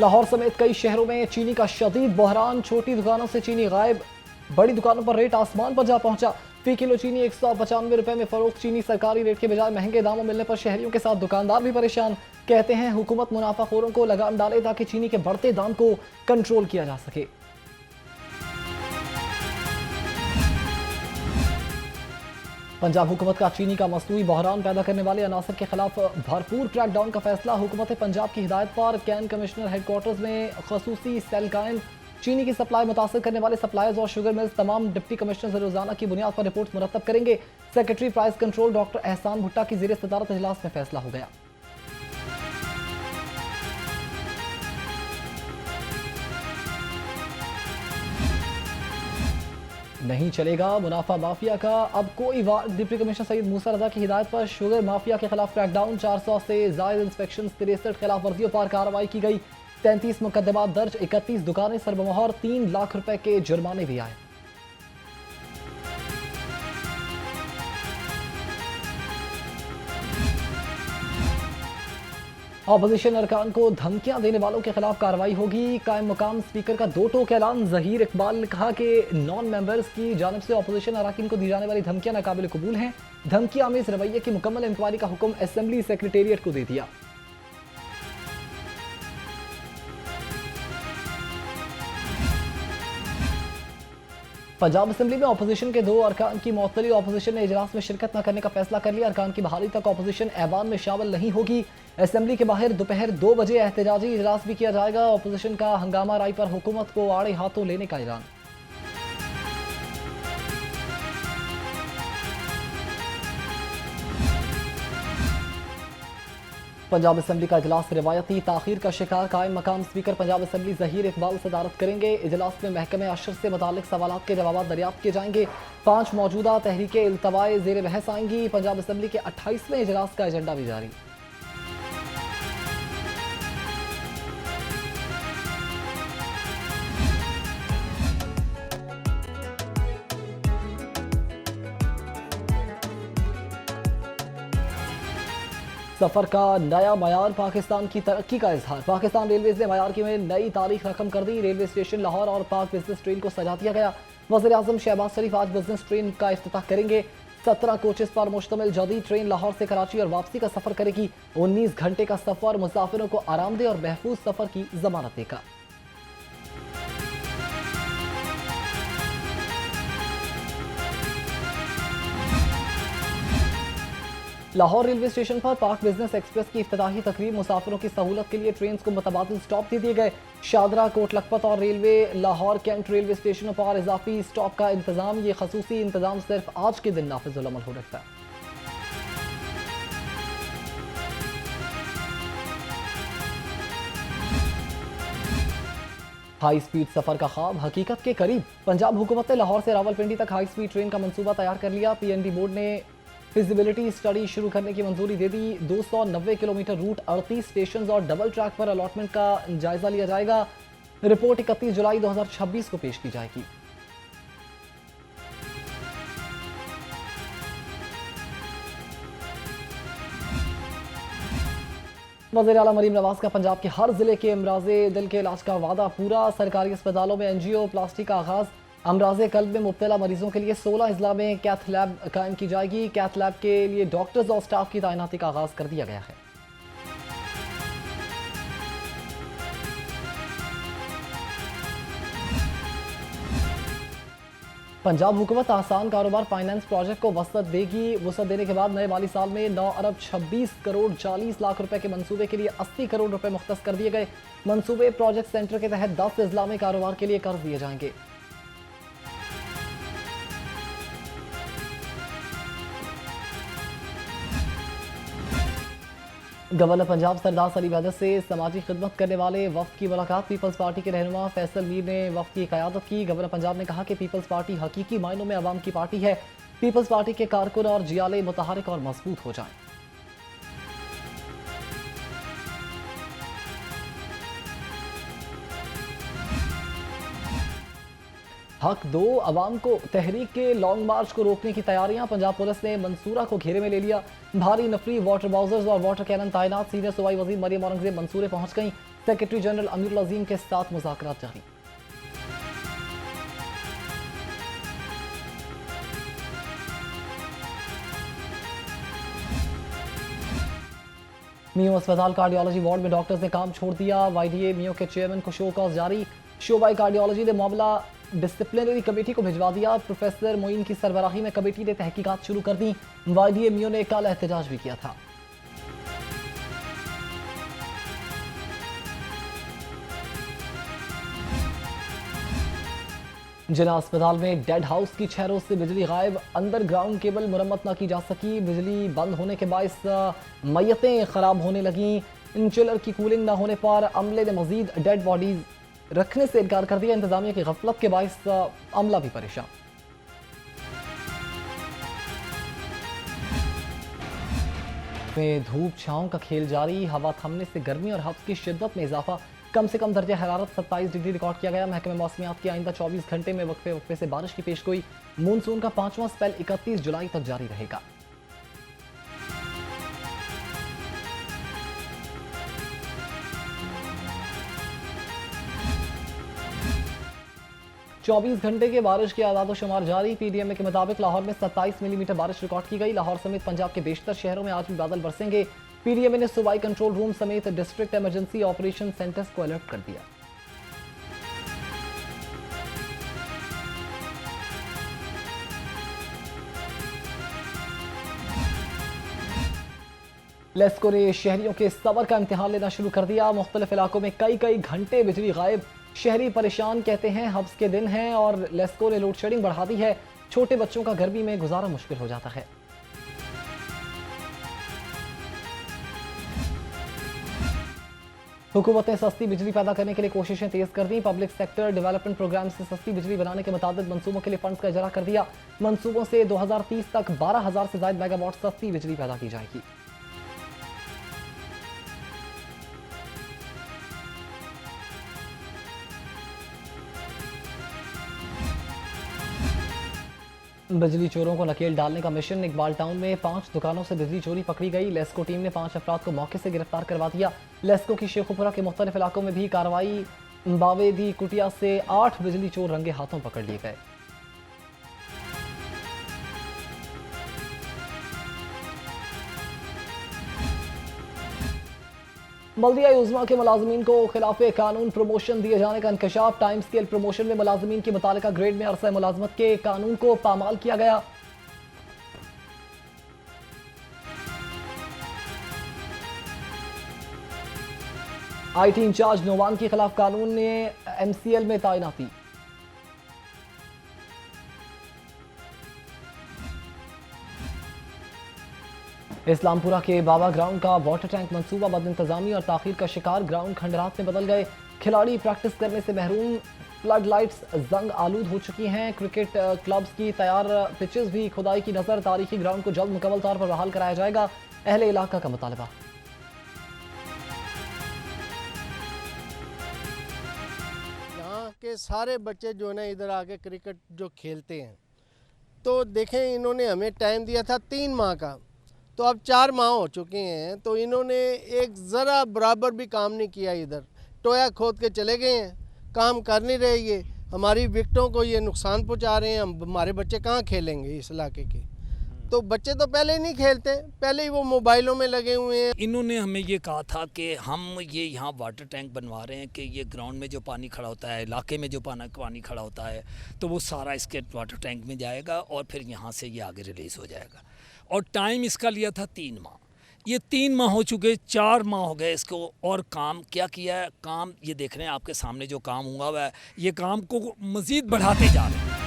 लाहौर समेत कई शहरों में चीनी का शदीद बहरान, छोटी दुकानों से चीनी गायब, बड़ी दुकानों पर रेट आसमान पर जा पहुंचा। फी किलो चीनी 195 रुपए में फरोख्त। चीनी सरकारी रेट के बजाय महंगे दामों मिलने पर शहरियों के साथ दुकानदार भी परेशान। कहते हैं हुकूमत मुनाफाखोरों को लगाम डाले ताकि चीनी के बढ़ते दाम को कंट्रोल किया जा सके। पंजाब हुकूमत का चीनी का मसनूई बहरान पैदा करने वाले अनासर के खिलाफ भरपूर क्रैकडाउन का फैसला। हुकूमत पंजाब की हिदायत पर कैन कमिश्नर हेडक्वार्टर्स में खसूसी सेल कायम। चीनी की सप्लाई मुतासर करने वाले सप्लायर्स और शुगर मिल्स तमाम डिप्टी कमिश्नर से रोजाना की बुनियाद पर रिपोर्ट मुरतब करेंगे। सेक्रेटरी प्राइस कंट्रोल डॉक्टर एहसान भुट्टा की ज़ेर सदारत इजलास में फैसला हो गया। नहीं चलेगा मुनाफा माफिया का अब कोई वार। डिप्टी कमिश्नर सईद मूसा रजा की हिदायत पर शुगर माफिया के खिलाफ क्रैकडाउन। 400 से जायद इंस्पेक्शन, 63 खिलाफ वर्जियों पर कार्रवाई की गई। 33 मुकदमात दर्ज, 31 दुकानें सरबमोहर, 3 लाख रुपए के जुर्माने भी आए। ऑपोजिशन अरकान को धमकियां देने वालों के खिलाफ कार्रवाई होगी। कायम मुकाम स्पीकर का 2 टोक ऐलान। जहीर इकबाल ने कहा कि नॉन मेंबर्स की जानिब से ऑपोजिशन अरकान को दी जाने वाली धमकियां नाकाबिल कबूल हैं। धमकी आमेज रवैये की मुकम्मल इंक्वायरी का हुक्म असेंबली सेक्रेटेरिएट को दे दिया। पंजाब असेंबली में ऑपोजिशन के 2 अरकान की मअतली। ऑपोजिशन ने इजलास में शिरकत न करने का फैसला कर लिया। अरकान की बहाली तक ऑपोजिशन ऐवान में शामिल नहीं होगी। असेंबली के बाहर दोपहर 2 बजे एहतजाजी इजलास भी किया जाएगा। ऑपोजिशन का हंगामा राय पर हुकूमत को आड़े हाथों लेने का ऐलान। पंजाब असेंबली का इजलास रिवायती ताखीर का शिकार। कायम मकाम स्पीकर पंजाब असेंबली जहीर इकबाल सदारत करेंगे। इजलास में महकमे अशर से मुतालिक सवालात के जवाब दरियाफ्त किए जाएंगे। 5 मौजूदा तहरीकें इल्तवाए जेर बहस आएंगी। पंजाब असेंबली के 28वें इजलास का एजेंडा भी जारी। सफर का नया मयार, पाकिस्तान की तरक्की का इजहार। पाकिस्तान रेलवेज ने मयार की में नई तारीख रकम कर दी। रेलवे स्टेशन लाहौर और पाक बिजनेस ट्रेन को सजा दिया गया। वज़ीर आज़म शहबाज शरीफ आज बिजनेस ट्रेन का इफ्तिताह करेंगे। 17 कोचेस पर मुश्तमिल जदीद ट्रेन लाहौर से कराची और वापसी का सफर करेगी। 19 घंटे का सफर मुसाफिरों को आरामदेह और महफूज सफर की जमानत देगा। लाहौर रेलवे स्टेशन पर पाक बिजनेस एक्सप्रेस की इफ्तिताही तकरीब। मुसाफिरों की सहूलत के लिए ट्रेन को मुतबादिल स्टॉप दे दिए गए। शादरा, कोट लखपत और रेलवे लाहौर कैंट रेलवे स्टेशनों पर इजाफी स्टॉप का इंतजाम। ये खसूसी इंतजाम सिर्फ आज के दिन नाफिजुल अमल हो रखता है। हाई स्पीड सफर का ख्वाब हकीकत के करीब। पंजाब हुकूमत ने लाहौर से रावलपिंडी तक हाई स्पीड ट्रेन का मंसूबा तैयार कर लिया। पीएनडी बोर्ड ने फिजिबिलिटी स्टडी शुरू करने की मंजूरी दे दी। 290 किलोमीटर रूट, 38 स्टेशन और डबल ट्रैक पर अलॉटमेंट का जायजा लिया जाएगा। रिपोर्ट 31 जुलाई 2026 को पेश की जाएगी। वज़ीर आला मरीम नवाज का पंजाब के हर जिले के अमराज़े दिल के इलाज का वादा पूरा। सरकारी अस्पतालों में एंजियोप्लास्टी का आगाज। अमराज़े कल्ब में मुब्तला मरीजों के लिए 16 अजला में कैथ लैब कायम की जाएगी। कैथ लैब के लिए डॉक्टर्स और स्टाफ की तैनाती का आगाज कर दिया गया है। पंजाब हुकूमत आसान कारोबार फाइनेंस प्रोजेक्ट को वसअत देगी। वसअत देने के बाद नए माली साल में 9 अरब 26 करोड़ 40 लाख रुपए के मंसूबे के लिए 80 करोड़ रुपए मुख्तस कर दिए गए। मंसूबे प्रोजेक्ट सेंटर के तहत 10 अजला में कारोबार के लिए कर्ज दिए जाएंगे। गवर्नर पंजाब सरदार सलीम अहमद से समाजी खिदमत करने वाले वफ्द की मुलाकात। पीपल्स पार्टी के रहनुमा फैसल मीर ने वफ्द की क़यादत की। गवर्नर पंजाब ने कहा कि पीपल्स पार्टी हकीकी मायनों में अवाम की पार्टी है। पीपल्स पार्टी के कारकुन और जियाले मुतहरिक और मजबूत हो जाएं। हक दो अवाम को। तहरीक के लॉन्ग मार्च को रोकने की तैयारियां। पंजाब पुलिस ने मंसूरा को घेरे में ले लिया। भारी नफरी, वाटर बाउजर्स और वाटर कैनन तैनात। सीनियर सूबाई वजीर मरियम औरंगजेब मंसूरे पहुंच गई। सेक्रेटरी जनरल अमीरुल अजीम के साथ मुज़ाकरात जारी। मियो अस्पताल कार्डियोलॉजी वार्ड में डॉक्टर्स ने काम छोड़ दिया। वाईडीए मियो के चेयरमैन को शो कॉज जारी। शोबाई कार्डियोलॉजी ने मामला डिसिप्लिनरी कमेटी को भिजवा दिया। प्रोफेसर मोइन की सरबराही में कमेटी ने तहकीकात शुरू कर दी। वाईडीए मियो ने कल एहतजाज भी किया था। जिला अस्पताल में डेड हाउस की 6 रोज से बिजली गायब। अंडरग्राउंड केबल मुरम्मत न की जा सकी। बिजली बंद होने के बायस मैयतें खराब होने लगी। इंचिलर की कूलिंग न होने पर अमले ने मजीद डेड बॉडीज रखने से इनकार कर दिया। इंतजामिया की गफलत के बायस अमला भी परेशान। में धूप छांव का खेल जारी। हवा थमने से गर्मी और हफ्स की शिद्दत में इजाफा। कम से कम दर्जा हरारत 27 डिग्री रिकॉर्ड किया गया। महकमे मौसमियात की आइंदा 24 घंटे में वक्फे वक्फे से बारिश की पेशगोई। मानसून का 5वां स्पेल 31 जुलाई तक जारी रहेगा। चौबीस घंटे के बारिश के आदाद शुमार जारी। पीडीएमए के मुताबिक लाहौर में 27 मिलीमीटर बारिश रिकॉर्ड की गई। लाहौर समेत पंजाब के बेशतर शहरों में आज भी बादल बरसेंगे। पीडीएमए ने सूबाई कंट्रोल रूम समेत डिस्ट्रिक्ट इमरजेंसी ऑपरेशन सेंटर्स को अलर्ट कर दिया। लेस्को ने शहरियों के सब्र का इम्तिहान लेना शुरू कर दिया। मुख्तलिफ इलाकों में कई घंटे बिजली गायब। शहरी परेशान, कहते हैं हब्स के दिन हैं और लेस्को ने लोड शेडिंग बढ़ा दी है। छोटे बच्चों का गर्मी में गुजारा मुश्किल हो जाता है। हुकूमत ने सस्ती बिजली पैदा करने के लिए कोशिशें तेज कर दी। पब्लिक सेक्टर डेवलपमेंट प्रोग्राम से सस्ती बिजली बनाने के मुताबिक मंसूबों के लिए फंड्स का इजरा कर दिया। मंसूबों से 2030 तक 12,000 से ज्यादा मेगावाट सस्ती बिजली पैदा की जाएगी। बिजली चोरों को नकेल डालने का मिशन। इकबाल टाउन में 5 दुकानों से बिजली चोरी पकड़ी गई। लेस्को टीम ने 5 अफराद को मौके से गिरफ्तार करवा दिया। लेस्को की शेखुपुरा के मुख्तलिफ इलाकों में भी कार्रवाई। बावेदी कुटिया से 8 बिजली चोर रंगे हाथों पकड़ लिए गए। बल्दिया उज़्मा के मुलाजमीन को खिलाफ कानून प्रमोशन दिए जाने का इंकशाफ। टाइम स्केल प्रमोशन में मुलाजमीन की मुतालिका ग्रेड में अरसा मुलाजमत के कानून को पामाल किया गया। IT इंचार्ज नोवान के खिलाफ कानून ने MCL में तैनाती। इस्लामपुरा के बाबा ग्राउंड का वाटर टैंक मंसूबा बद इंतजामी और ताखीर का शिकार। ग्राउंड खंडरात में बदल गए। खिलाड़ी प्रैक्टिस करने से महरूम। फ्लड लाइट्स जंग आलूद हो चुकी हैं। क्रिकेट क्लब्स की तैयार पिचेस भी खुदाई की नजर। तारीखी ग्राउंड को जल्द मुकम्मल तौर पर बहाल कराया जाएगा। अहले इलाका का मुतालबा। यहाँ के सारे बच्चे जो है ना इधर आके क्रिकेट जो खेलते हैं, तो देखें इन्होंने हमें टाइम दिया था 3 माह का, तो अब 4 माह हो चुके हैं, तो इन्होंने एक ज़रा बराबर भी काम नहीं किया। इधर टोया खोद के चले गए हैं, काम कर नहीं रहे। ये हमारी विकेटों को ये नुकसान पहुंचा रहे हैं। हमारे बच्चे कहाँ खेलेंगे इस इलाके के? तो बच्चे तो पहले ही नहीं खेलते, पहले ही वो मोबाइलों में लगे हुए हैं। इन्होंने हमें ये कहा था कि हम ये यहाँ वाटर टैंक बनवा रहे हैं कि ये ग्राउंड में जो पानी खड़ा होता है, इलाके में जो पानी खड़ा होता है, तो वो सारा इसके वाटर टैंक में जाएगा और फिर यहाँ से ये आगे रिलीज़ हो जाएगा। और टाइम इसका लिया था 3 माह। ये 3 माह हो चुके, 4 माह हो गए इसको। और काम क्या किया है? काम ये देख रहे हैं आपके सामने जो काम हुआ है, ये काम को मज़ीद बढ़ाते जा रहे हैं।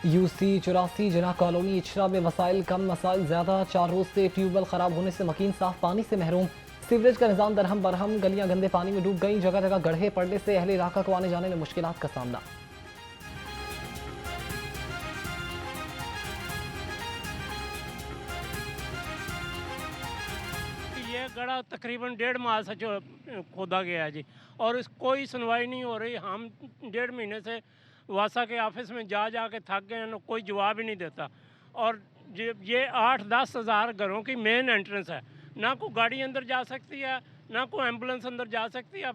UC 84 जिना कॉलोनी इचरा में वसाइल कम, मसाइल ज़्यादा। 4 रोज से ट्यूबवेल ख़राब होने से मकीन साफ पानी से महरूम। सीवरेज का निज़ाम दरहम बरहम। गलियां गंदे पानी में डूब गई। जगह जगह गड्ढे पड़ने से अहले इलाका को आने जाने में मुश्किलात का सामना। ये गड़ा तकरीबन 1.5 माह से जो खोदा गया है जी, और इस कोई सुनवाई नहीं हो रही। हम 1.5 महीने से वासा के ऑफिस में जा के थक गए हैं, कोई जवाब ही नहीं देता। और ये 8-10 हज़ार घरों की मेन एंट्रेंस है, ना कोई गाड़ी अंदर जा सकती है, ना कोई एम्बुलेंस अंदर जा सकती है।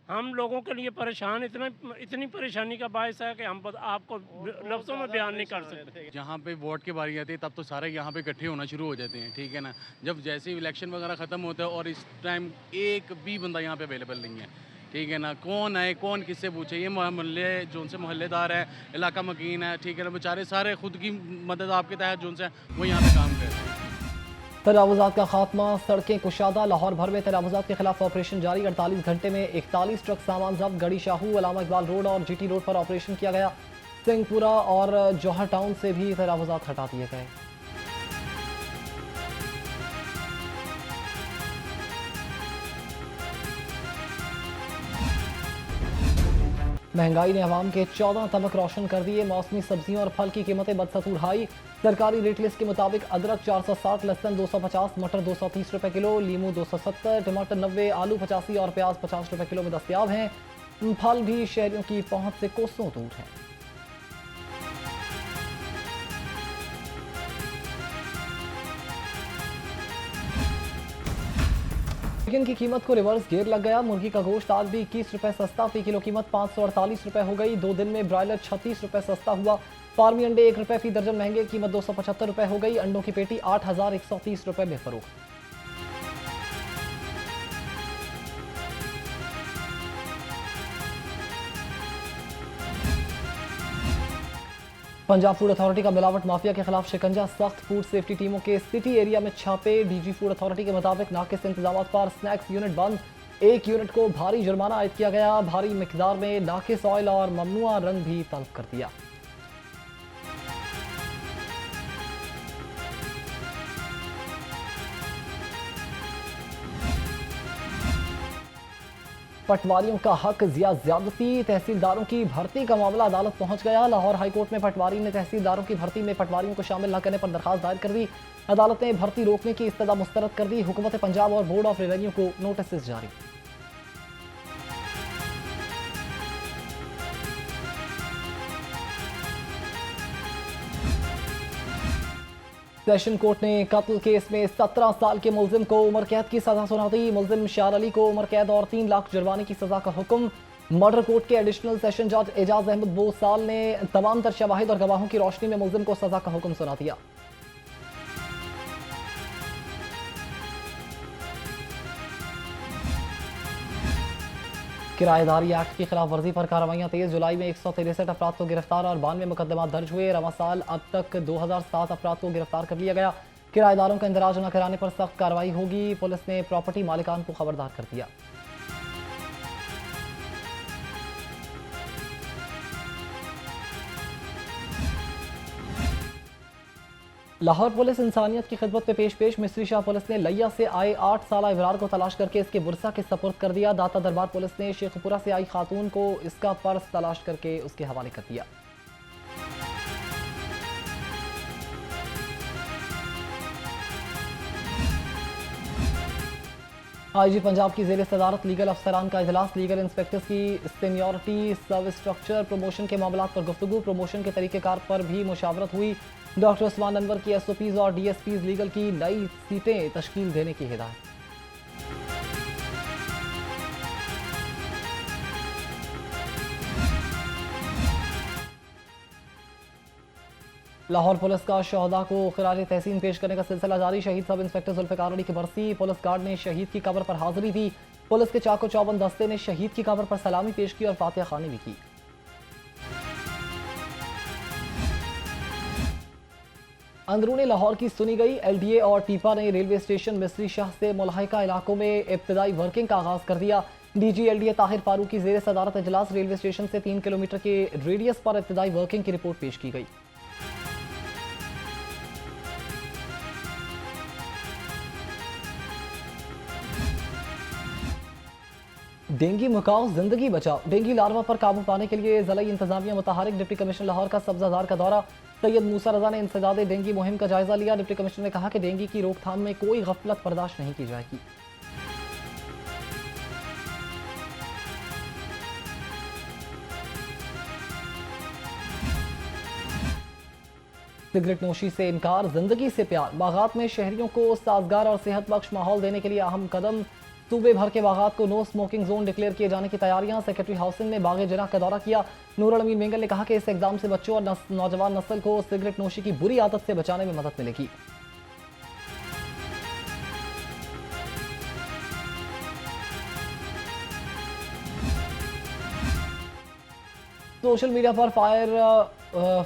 हम लोगों के लिए परेशान, इतनी परेशानी का बायस है कि हम आपको लफ्ज़ों में बयान नहीं कर सकते। जहाँ पे वोट की बारी आती है तब तो सारे यहाँ पे इकट्ठे होना शुरू हो जाते हैं, ठीक है ना। जब जैसे ही इलेक्शन वगैरह ख़त्म होता है और इस टाइम एक भी बंदा यहाँ पे अवेलेबल नहीं है, ठीक है ना। कौन आए, कौन किससे पूछे। ये मोहल्ले जो उनसे मोहल्लेदार है, इलाका मकीन है, ठीक है ना, बेचारे सारे खुद की मदद आपके तहत जो उनसे वो यहाँ पे काम कर रहे हैं। तनावुज़ात का खात्मा, सड़कें कुशादा। लाहौर भर में तनावुज़ात के खिलाफ ऑपरेशन जारी। 48 घंटे में 41 ट्रक सामान जब्त। गढ़ी शाहू, अलामा इकबाल रोड और GT रोड पर ऑपरेशन किया गया। सिंहपुरा और जौहर टाउन से भी तनावुज़ात हटा दिए गए। महंगाई ने अवाम के 14 तबक रोशन कर दिए। मौसमी सब्जियों और फल की कीमतें बदस्तूर हाई। सरकारी रेट लिस्ट के मुताबिक अदरक 460, लहसुन 250, मटर 230 रुपए किलो, लीमू 270, टमाटर 90, आलू 85 और प्याज 50 रुपए किलो में दस्तयाब हैं। फल भी शहरियों की पहुंच से कोसों दूर हैं। चिकन की कीमत को रिवर्स गियर लग गया। मुर्गी का गोश्त आज भी 21 रुपए सस्ता। फी किलो कीमत 548 रुपए हो गई। 2 दिन में ब्रायलर 36 रुपए सस्ता हुआ। फार्मी अंडे 1 रुपए फी दर्जन महंगे, कीमत 275 रुपए हो गई। अंडों की पेटी 8130 रुपए में फरोख्त। पंजाब फूड अथॉरिटी का मिलावट माफिया के खिलाफ शिकंजा। सख्त फूड सेफ्टी टीमों के सिटी एरिया में छापे। DG फूड अथॉरिटी के मुताबिक नाकिस इंतजाम पर स्नैक्स यूनिट बंद। एक यूनिट को भारी जुर्माना आयद किया गया। भारी मिकदार में नाकिस ऑयल और ममनुआ रंग भी तलब कर दिया। पटवारियों का हक ज्यादती। तहसीलदारों की भर्ती का मामला अदालत पहुंच गया। लाहौर हाईकोर्ट में पटवारी ने तहसीलदारों की भर्ती में पटवारियों को शामिल न करने पर दरखास्त दायर कर दी। अदालत ने भर्ती रोकने की इस्तदा मुस्तरद कर दी। हुकूमत पंजाब और बोर्ड ऑफ रेवेन्यू को नोटिस जारी। सेशन कोर्ट ने कत्ल केस में 17 साल के मुलजिम को उम्र कैद की सजा सुना दी। मुलजिम शार अली को उम्र कैद और 3 लाख जुर्माने की सजा का हुक्म। मर्डर कोर्ट के एडिशनल सेशन जज एजाज अहमद बोसाल ने तमाम तर शवाहिद और गवाहों की रोशनी में मुलजिम को सजा का हुक्म सुना दिया। किराएदारी एक्ट की खिलाफ वर्जी पर कार्रवाइयां तेज। जुलाई में 163 अफराद को गिरफ्तार और 92 मुकदमा दर्ज हुए। रवा साल अब तक 2007 अफराद को गिरफ्तार कर लिया गया। किराएदारों का इंदराज न कराने पर सख्त कार्रवाई होगी। पुलिस ने प्रॉपर्टी मालिकान को खबरदार कर दिया। लाहौर पुलिस इंसानियत की खिदमत में पेश। मिस्री शाह पुलिस ने लिया से आए 8 साल इबरार को तलाश करके इसके बुरसा के सपुर्द कर दिया। दाता दरबार पुलिस ने शेखपुरा से आई खातून को इसका पर्स तलाश करके उसके हवाले कर दिया। IG पंजाब की ज़ेर सदारत लीगल अफसरान का इजलास। लीगल इंस्पेक्टर्स की सीनियरिटी, सर्विस स्ट्रक्चर, प्रमोशन के मामलात पर गुफ्तगू। प्रमोशन के तरीक़ेकार पर भी मुशावरत हुई। डॉक्टर उस्मान अनवर की SOPs और DSPs लीगल की नई सीटें तश्कील देने की हिदायत। लाहौर पुलिस का शहदा को खिराज तहसीन पेश करने का सिलसिला जारी। शहीद सब इंस्पेक्टर जुल्फ़िकार अली की बरसी। पुलिस गार्ड ने शहीद की कब्र पर हाजिरी दी। पुलिस के चाको चौबंद दस्ते ने शहीद की कब्र पर सलामी पेश की और फातिहा खानी भी की। अंदरूनी लाहौर की सुनी गई। LDA और टीपा ने रेलवे स्टेशन मिस्री शाह से मुलाहिका इलाकों में इब्तदाई वर्किंग का आगाज कर दिया। DG LDA ताहिर फारूक की ज़ेर सदारत इजलास। रेलवे स्टेशन से 3 किलोमीटर के रेडियस पर इब्तदाई वर्किंग की रिपोर्ट पेश की गई। डेंगी मुकाओ जिंदगी बचाओ। डेंगी लार्वा पर काबू पाने के लिए ज़िला इंतजामिया मुतहरिक। डिप्टी कमिश्नर लाहौर का सब्जाजार का दौरा। सैयद मूसा रजा ने इंसदाद डेंगी मुहिम का जायजा लिया। डिप्टी कमिश्नर ने कहा कि डेंगी की रोकथाम में कोई गफलत बर्दाश्त नहीं की जाएगी। सिगरेट नोशी से इनकार, जिंदगी से प्यार। बागात में शहरियों को साजगार और सेहत बख्श माहौल देने के लिए अहम कदम। सूबे भर के बागात को नो स्मोकिंग जोन डिक्लेयर किए जाने की तैयारियां। सेक्रेटरी हाउसिंग ने बाग जना का दौरा किया। नूरुल अमीन मेंगल ने कहा कि इस इकदाम से बच्चों और नौजवान नस्ल को सिगरेट नोशी की बुरी आदत से बचाने में मदद मिलेगी। सोशल मीडिया पर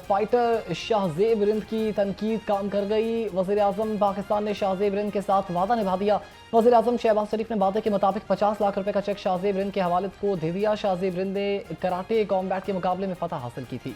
फाइटर शाहजेब रिंद की तनकीद काम कर गई। वज़ीर-ए-आज़म पाकिस्तान ने शाहजेब रिंद के साथ वादा निभा दिया। वज़ीर-ए-आज़म शहबाज शरीफ ने वादे के मुताबिक 50 लाख रुपए का चेक शाहजेब रिंद के हवाले को दे दिया। शाहजेब रिंद ने कराटे कॉम्बैट के मुकाबले में फतह हासिल की थी।